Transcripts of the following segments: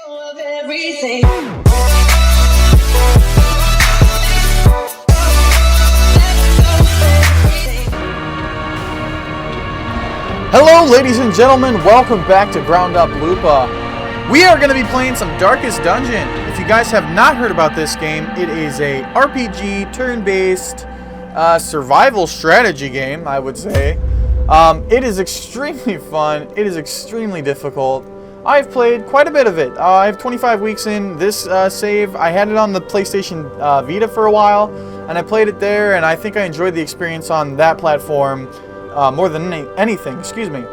Of everything. Hello ladies and gentlemen, welcome back to Ground Up Lupa. We are going to be playing some Darkest Dungeon. If you guys have not heard about this game, it is a RPG, turn-based, survival strategy game, I would say. It is extremely fun, it is extremely difficult. I've played quite a bit of it. I have 25 weeks in this save. I had it on the PlayStation Vita for a while, and I played it there, and I think I enjoyed the experience on that platform more than anything. Excuse me.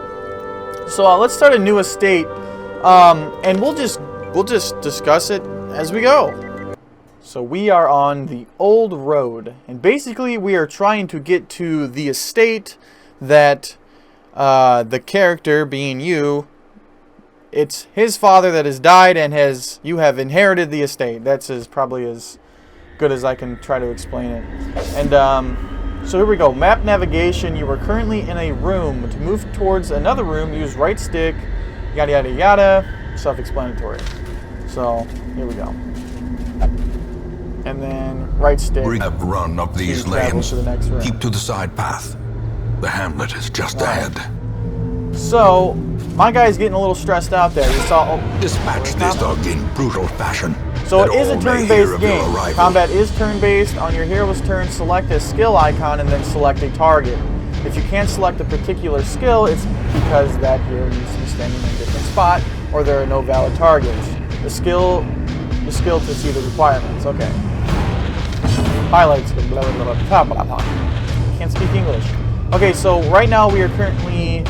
So let's start a new estate, and we'll just discuss it as we go. So we are on the old road, and basically we are trying to get to the estate that the character, being you, it's his father that has died, and you have inherited the estate. That's probably as good as I can try to explain it. And so here we go. Map navigation. You are currently in a room. To move towards another room, use right stick. Yada yada yada. Self-explanatory. So here we go. And then right stick. We have run up these lanes. To the next room. Keep to the side path. The hamlet is just ahead. So my guy's getting a little stressed out there. You saw. Dispatch this dog in brutal fashion. So it is a turn-based game. Combat is turn-based. On your hero's turn, select a skill icon and then select a target. If you can't select a particular skill, it's because that hero needs to be standing in a different spot, or there are no valid targets. The skill to see the requirements. Okay. Highlights. Blah blah blah blah blah blah. Can't speak English. Okay, so right now we are currently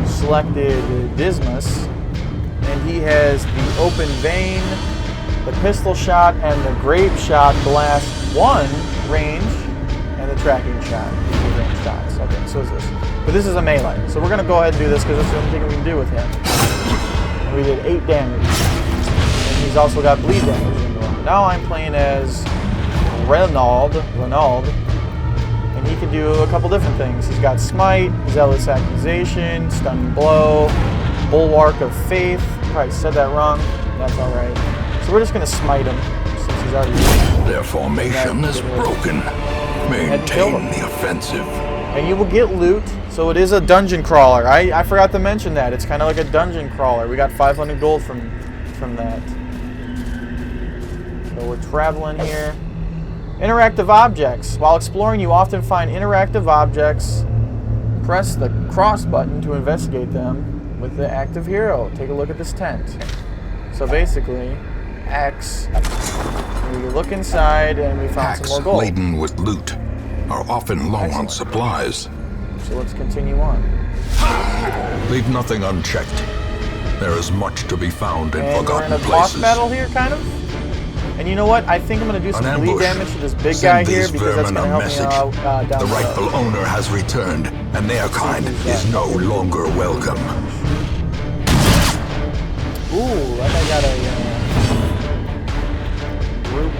selected Dismas, and he has the open vein, the pistol shot, and the grape shot blast 1 range, and the tracking shot, 2 range shots. Okay, so is this. But this is a melee, so we're going to go ahead and do this because that's the only thing we can do with him. And we did 8 damage. And he's also got bleed damage in him. Now I'm playing as Renaud, and he can do a couple different things. He's got Smite, Zealous Accusation, Stunning Blow, Bulwark of Faith. Probably said that wrong. That's alright. So we're just going to smite him, since he's already... Their formation is broken. Maintain the offensive. And you will get loot, so it is a dungeon crawler. I forgot to mention that. It's kind of like a dungeon crawler. We got 500 gold from that. So we're traveling here. Interactive objects. While exploring, you often find interactive objects. Press the cross button to investigate them with the active hero. Take a look at this tent. So basically, X. We look inside and we found some more gold. Laden with loot are often low on supplies. So let's continue on. Leave nothing unchecked. There is much to be found in and forgotten we're in a places. boss battle here, kind of. And you know what? I think I'm going to do some bleed damage to this big guy here because that's going to help me out down the rightful owner has returned, and their kind is no longer welcome. Ooh, I think I got a group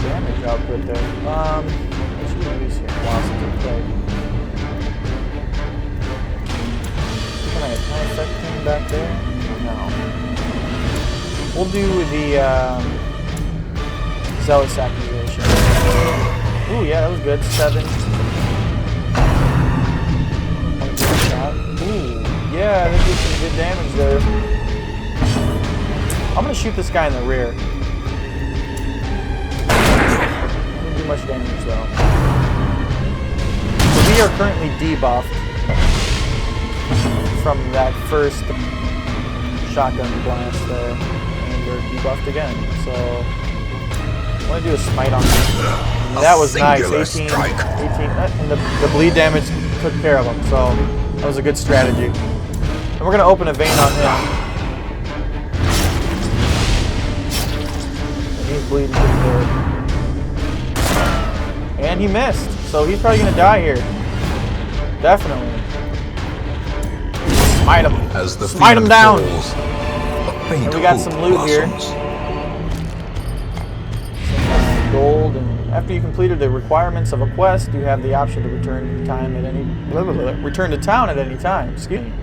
damage output there. What should we use here? Lost to play. Can I affect him back there? No. We'll do the Zealous Accusation. Ooh, yeah, that was good. 7. Ooh, yeah, that did some good damage there. I'm gonna shoot this guy in the rear. Didn't do much damage though. So we are currently debuffed from that first shotgun blast there. We're debuffed again, so I'm going to do a smite on him. That was nice, 18, and the bleed damage took care of him, so that was a good strategy. And we're going to open a vein on him. And he's bleeding pretty good. And he missed, so he's probably going to die here. Definitely. Smite him. As the Smite him down. Falls, and we got some loot here. Some gold, and after you completed the requirements of a quest, you have the option to return to town at any time. Excuse me.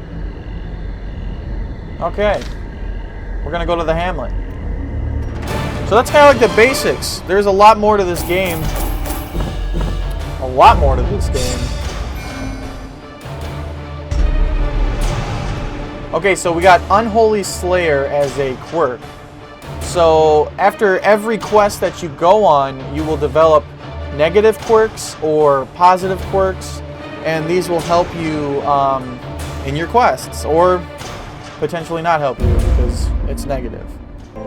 Okay. we're gonna go to the hamlet. So that's kind of like the basics. There's a lot more to this game. A lot more to this game. Okay, so we got Unholy Slayer as a quirk. So after every quest that you go on, you will develop negative quirks or positive quirks, and these will help you in your quests, or potentially not help you because it's negative.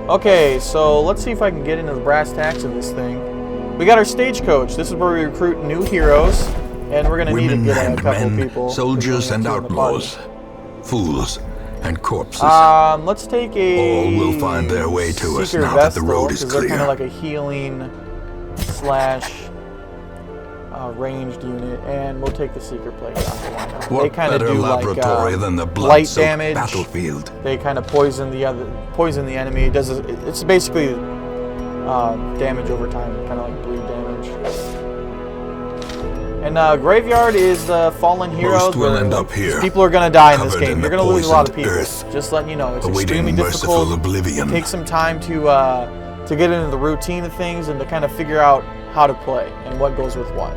Okay, so let's see if I can get into the brass tacks of this thing. We got our stagecoach. This is where we recruit new heroes, and we're gonna need to get a couple men, people. soldiers and outlaws, fools and corpses. Let's take a. All will find their way to us Seeker now that the Vestal, road is 'cause they're kind of clear. like a healing slash ranged unit, and we'll take the Seeker Plate. They What kind of better do laboratory like than the blight blood-soaked damage. battlefield? They kind of poison the enemy. It's basically damage over time, kind of like bleed damage. And Graveyard is the fallen heroes. Most will end up here, People are gonna die in this covered game. in You're the gonna lose a lot of poisoned people. earth, Just letting you know, it's awaiting extremely merciful difficult. oblivion. It takes some time to get into the routine of things and to kind of figure out how to play and what goes with what.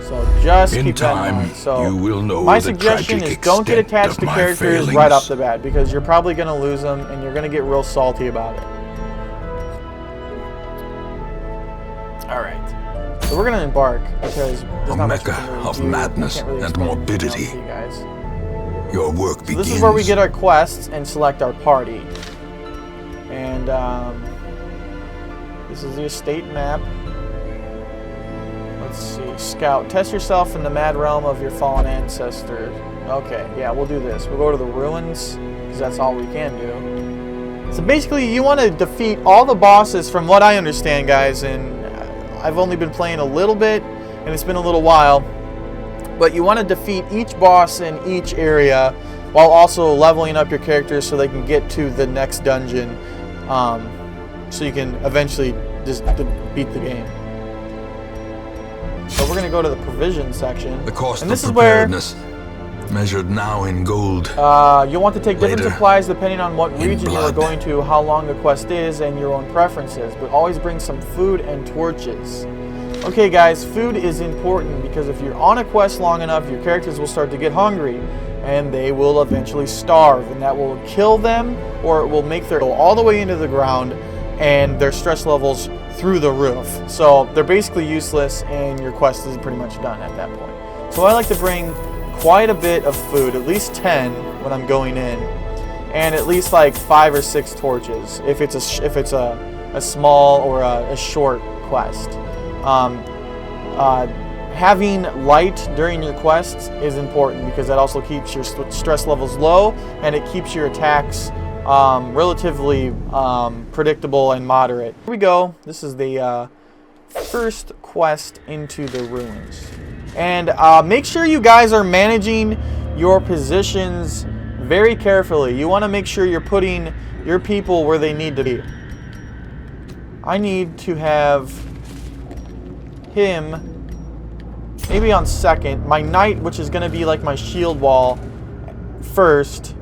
So just In keep that in time, mind. So you will know my the suggestion tragic is don't get extent attached of to my characters failings. right off the bat, because you're probably going to lose them and you're going to get real salty about it. Alright. So we're going to embark because there's A not much we mecca can really of do. madness Can't really and explain anything morbidity. else to you guys. Your work So begins. this is where we get our quests and select our party. And this is the estate map. Let's see. Scout. Test yourself in the mad realm of your fallen ancestor. Okay, yeah, we'll do this. We'll go to the ruins, because that's all we can do. So basically, you want to defeat all the bosses, from what I understand, guys, and I've only been playing a little bit, and it's been a little while. But you want to defeat each boss in each area, while also leveling up your characters so they can get to the next dungeon, so you can eventually just beat the game. So we're going to go to the provision section. The cost and of this is where preparedness, measured now in gold. you'll want to take different Later, supplies depending on what in region you are blood. going to, how long the quest is, and your own preferences. But always bring some food and torches. Okay guys, food is important because if you're on a quest long enough, your characters will start to get hungry and they will eventually starve, and that will kill them, or it will make their go all the way into the ground and their stress levels through the roof. So they're basically useless and your quest is pretty much done at that point. So I like to bring quite a bit of food, at least 10 when I'm going in, and at least like 5 or 6 torches if it's a small or a short quest. Having light during your quests is important because that also keeps your stress levels low, and it keeps your attacks relatively predictable and moderate. Here we go. This is the first quest into the ruins. And make sure you guys are managing your positions very carefully. You want to make sure you're putting your people where they need to be. I need to have him maybe on second. My knight, which is going to be like my shield wall, first.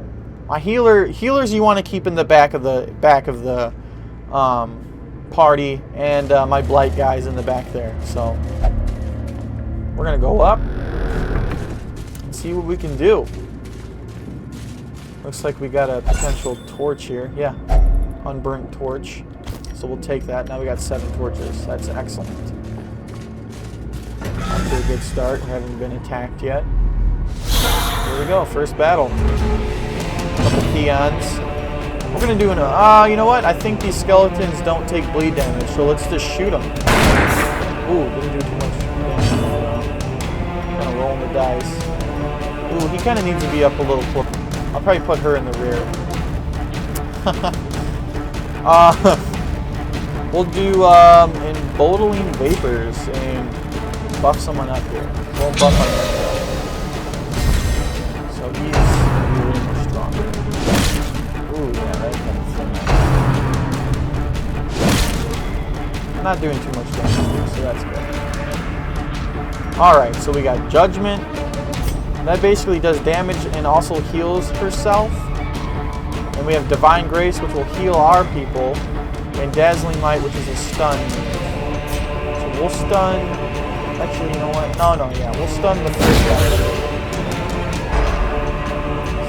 My healers you want to keep in the back of the party, and my blight guys in the back there. So we're gonna go up and see what we can do. Looks like we got a potential torch here. Yeah, unburnt torch. So we'll take that. Now we got 7 torches. That's excellent. Off to a good start. We haven't been attacked yet. Here we go. First battle. Couple peons. We're gonna do an. You know what? I think these skeletons don't take bleed damage, so let's just shoot them. Ooh, didn't do too much damage. Kind of rolling the dice. Ooh, he kind of needs to be up a little closer. I'll probably put her in the rear. We'll do embottling vapors and buff someone up here. We'll buff on that. So he's really much stronger. Ooh, yeah, that kind of thing. I'm not doing too much damage here, so that's good. Alright, so we got Judgment. That basically does damage and also heals herself. And we have Divine Grace, which will heal our people. And Dazzling Light, which is a stun. So we'll stun... Actually, you know what? Yeah. We'll stun the first guy.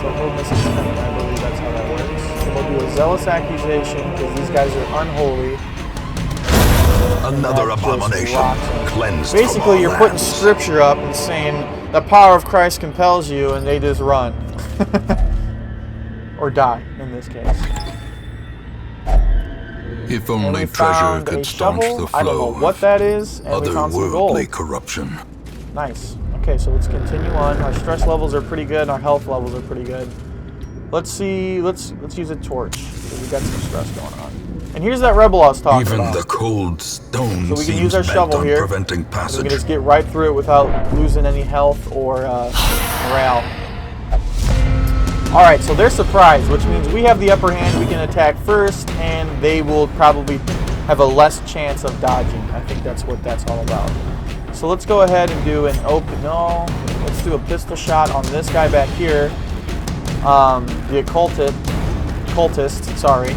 So he'll miss his stunning. I believe that's how that works. And we'll do a Zealous Accusation, because these guys are unholy. Another abomination cleansed. Basically, you're putting lands. scripture up and saying the power of Christ compels you, and they just run. Or die, in this case. If And only we treasure found could a staunch shovel. the flow I don't know what that is, and we found some gold. otherworldly corruption. Nice. Okay, so let's continue on. Our stress levels are pretty good, and our health levels are pretty good. Let's see. Let's use a torch, because we got some stress going on. And here's that rebel I was talking Even about. the cold stone So we can seems use our bent shovel on here. preventing We can passage. just get right through it without losing any health or morale. Alright, so they're surprised, which means we have the upper hand. We can attack first, and they will probably have a less chance of dodging. I think that's what that's all about. So let's go ahead and do an open... No, let's do a pistol shot on this guy back here. The occultist, sorry.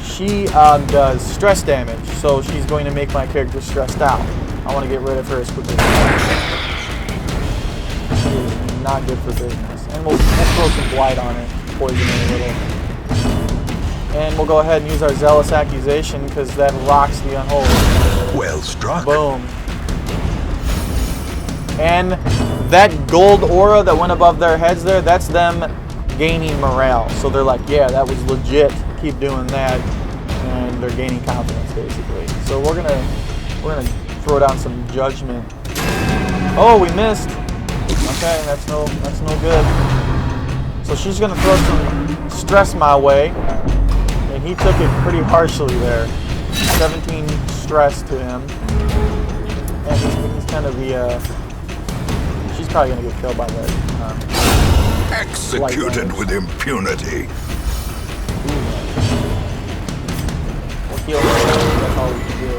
She does stress damage, so she's going to make my character stressed out. I want to get rid of her as quickly as possible. She is not good for business. And we'll throw some blight on her, poison her a little. And we'll go ahead and use our Zealous Accusation, because that rocks the unholy. Well struck. Boom. And that gold aura that went above their heads there, that's them gaining morale. So they're like, yeah, that was legit. Keep doing that. And they're gaining confidence, basically. So we're gonna throw down some judgment. Oh, we missed. Okay, that's no good. So she's gonna throw some stress my way, and he took it pretty harshly there. 17 stress to him, and he's kind of the. She's probably gonna get killed by that. Executed with impunity. We'll heal her. That's all we can do.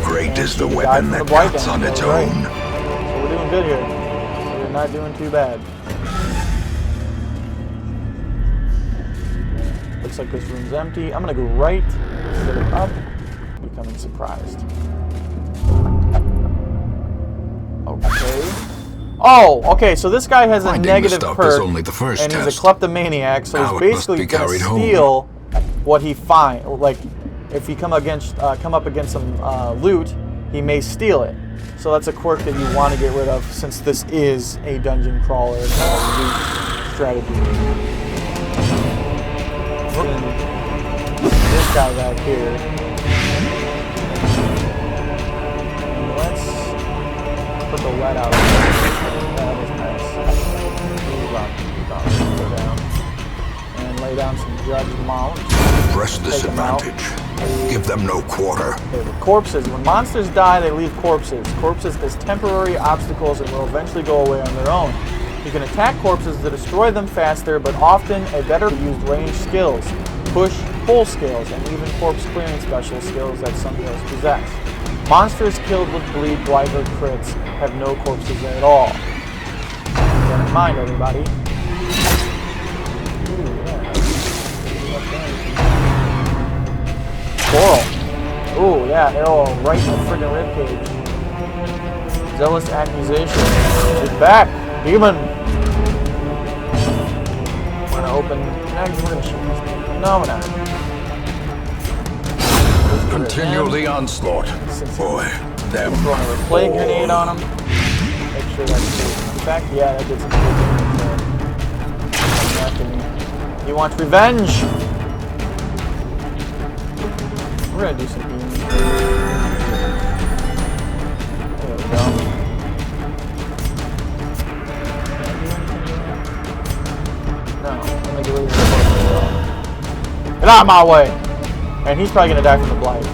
Great And is she the died weapon from that the blight cuts on damage, its right. own. So we're doing good here. So we're not doing too bad. Looks like this room's empty. I'm gonna go right instead of up, becoming surprised. Okay. Oh, okay, so this guy has a Finding negative the stuff perk, is only the first and he's a test. kleptomaniac, so Now he's it must basically be gonna carried home. steal what he finds. Like, if you come up against some loot, he may steal it. So that's a quirk that you want to get rid of, since this is a dungeon crawler loot strategy. And this guy back here. And let's put the lead out. That was nice. Move up. Go down. And lay down some judge mount. Press this Take 'em out. advantage. Give them no quarter. Okay, the corpses. When monsters die, they leave corpses. Corpses as temporary obstacles and will eventually go away on their own. You can attack corpses to destroy them faster, but often a better used range skills, push, pull skills, and even corpse clearing special skills that some heroes possess. Monsters killed with bleed, blight, or crits have no corpses at all. Keep that in mind, everybody. Ooh, yeah. Coral. Ooh, yeah, arrow right in the friggin' ribcage. Zealous Accusation. He's back. Demon. We're gonna open. We're gonna shoot this thing. No, we're not. Continue the onslaught. Boy, them. Throwing a plague grenade on him. Make sure that's safe. In fact, yeah, that did some good damage there. He wants revenge. We're gonna do some healing. There we go. No, I'm gonna get rid of the book. Get out of my way! And he's probably gonna die from the blight.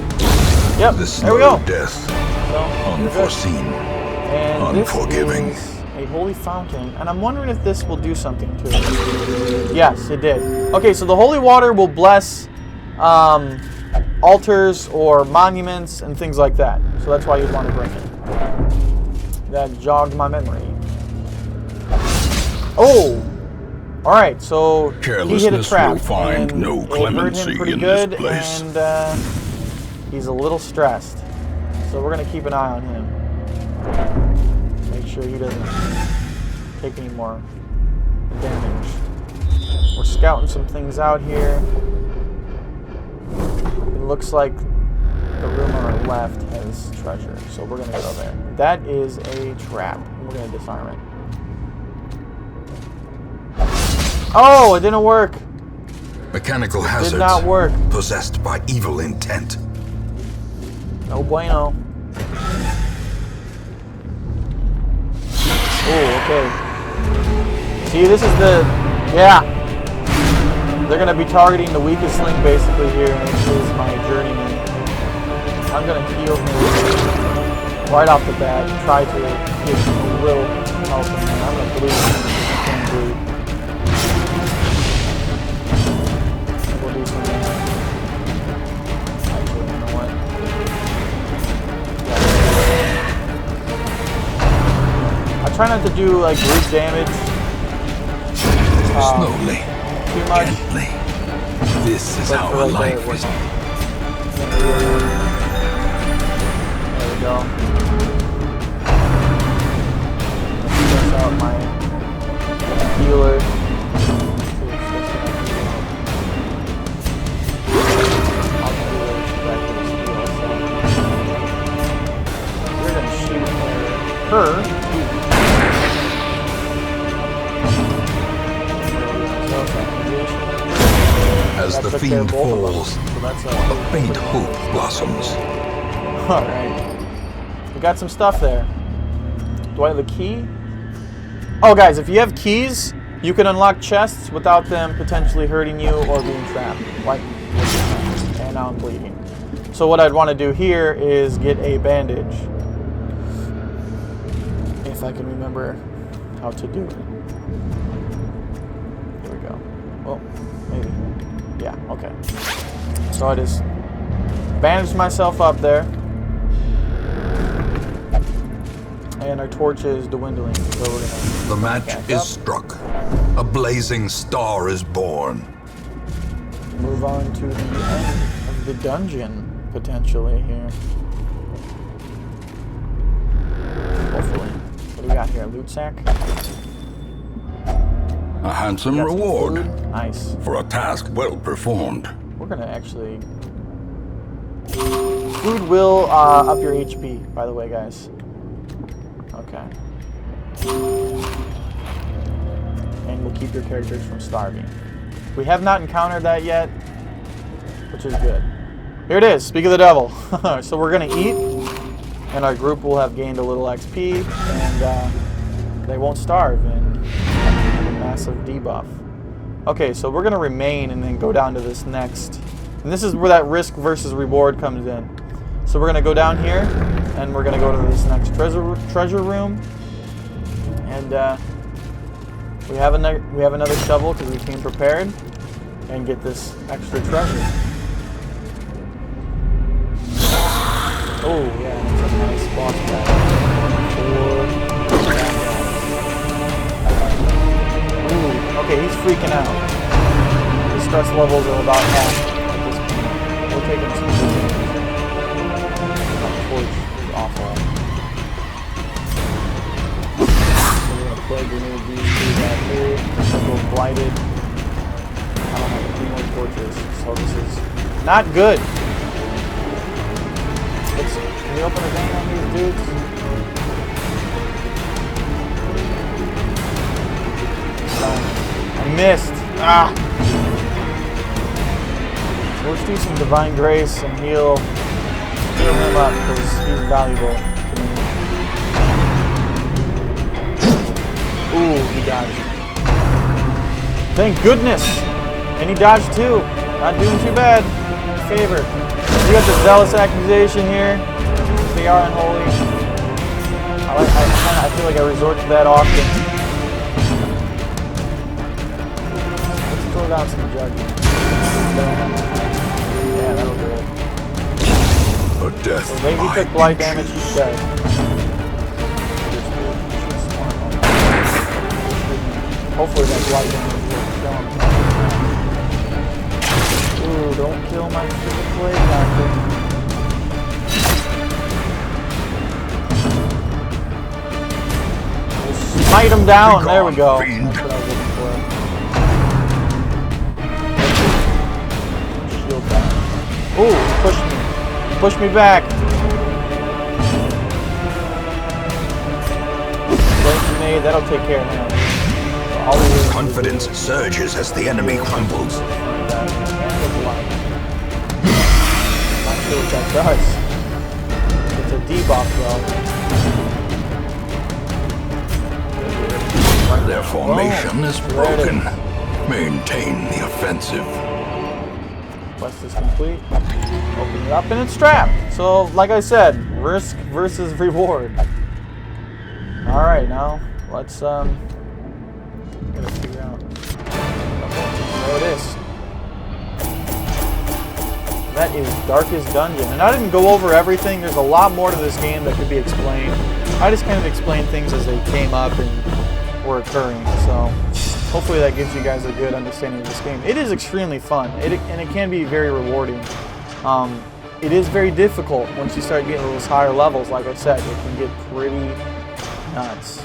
Yep, The there we slow go. death. So, we're good. Unforeseen. And Unforgiving. this is a holy fountain, and I'm wondering if this will do something to it. Yes, it did. Okay, so the holy water will bless altars or monuments and things like that. So that's why you'd want to bring it. That jogged my memory. Oh! Alright, so he hit a Carelessness trap. will find and no it hurt clemency him pretty in good, this place. and he's a little stressed. So we're going to keep an eye on him. Make sure he doesn't take any more damage. We're scouting some things out here. It looks like the room on our left has treasure, so we're going to go there. That is a trap. We're going to disarm it. Oh, it didn't work. Mechanical hazards. Did not work. Possessed by evil intent. No bueno. Oh, okay. See, this is the... Yeah. They're going to be targeting the weakest link basically here, and this is my journeyman. I'm going to heal him right off the bat. Try to give him a little help. I'm going to bleed him. I can't bleed. We'll do some damage. Actually, you know what? I try not to do like group damage. Slowly. Too much. Gently. This is But how for a right life there, is. there we go. Stress out my healer. We're gonna shoot her. As the fiend falls, a faint hope blossoms. Alright. We got some stuff there. Do I have a key? Oh, guys, if you have keys, you can unlock chests without them potentially hurting you or being trapped. Like, and now I'm bleeding. So what I'd want to do here is get a bandage. If I can remember how to do it. Here we go. Well, maybe. Yeah, okay. So I just bandaged myself up there. And our torch is dwindling, so we're gonna... The match is struck. A blazing star is born. Move on to the end of the dungeon, potentially, here. Hopefully. What do we got here? Loot sack? A handsome Got some reward food. Nice. for a task well performed. We're gonna actually... Food will up your HP, by the way, guys. Okay. And will keep your characters from starving. We have not encountered that yet, which is good. Here it is, speak of the devil. So we're gonna eat, and our group will have gained a little XP, and they won't starve, and a massive debuff. Okay, so we're gonna remain and then go down to this next. And this is where that risk versus reward comes in. So we're gonna go down here, and we're gonna go to this next treasure room, and we have another shovel because we came prepared, and get this extra treasure. Oh yeah, that's a nice boss battle. Ooh, okay, he's freaking out. His stress levels are about half at this point. We're taking some good damage. Torch is awful. We're gonna play grenade these two back here. They'll go blighted. I don't have any more torches, so this is not good. Can we open a vein on these dudes? No. I missed. Ah! So let's do some divine grace and heal him up because he's valuable to me. Ooh, he dodged. Thank goodness! And he dodged too. Not doing too bad. In favor. We got the zealous accusation here. They are unholy. I feel like I resort to that often. Let's throw down some judgment. Yeah, that'll do it. A death So maybe he by took blight inches. damage, he's dead. Hopefully that blight damage will Don't kill my freaking plague doctor. Smite him down. There we go. Fiend. That's what I was looking for. Shield back. Ooh, he pushed me. He pushed me back. Flank grenade, that'll take care of him. All we really Confidence surges as the enemy crumbles. Not sure what that does. It's a debuff though. Their formation is There it broken. Maintain the offensive. Quest is complete. Open it up and it's trapped. So, like I said, risk versus reward. Alright, now let's gotta figure out. Okay, there it is. That is Darkest Dungeon. And I didn't go over everything. There's a lot more to this game that could be explained. I just kind of explained things as they came up and were occurring. So hopefully that gives you guys a good understanding of this game. It is extremely fun. And it can be very rewarding. It is very difficult once you start getting to those higher levels. Like I said, it can get pretty nuts.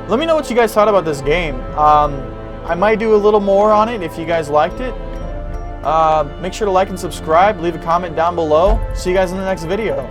Let me know what you guys thought about this game. I might do a little more on it if you guys liked it. Make sure to like and subscribe. Leave a comment down below. See you guys in the next video.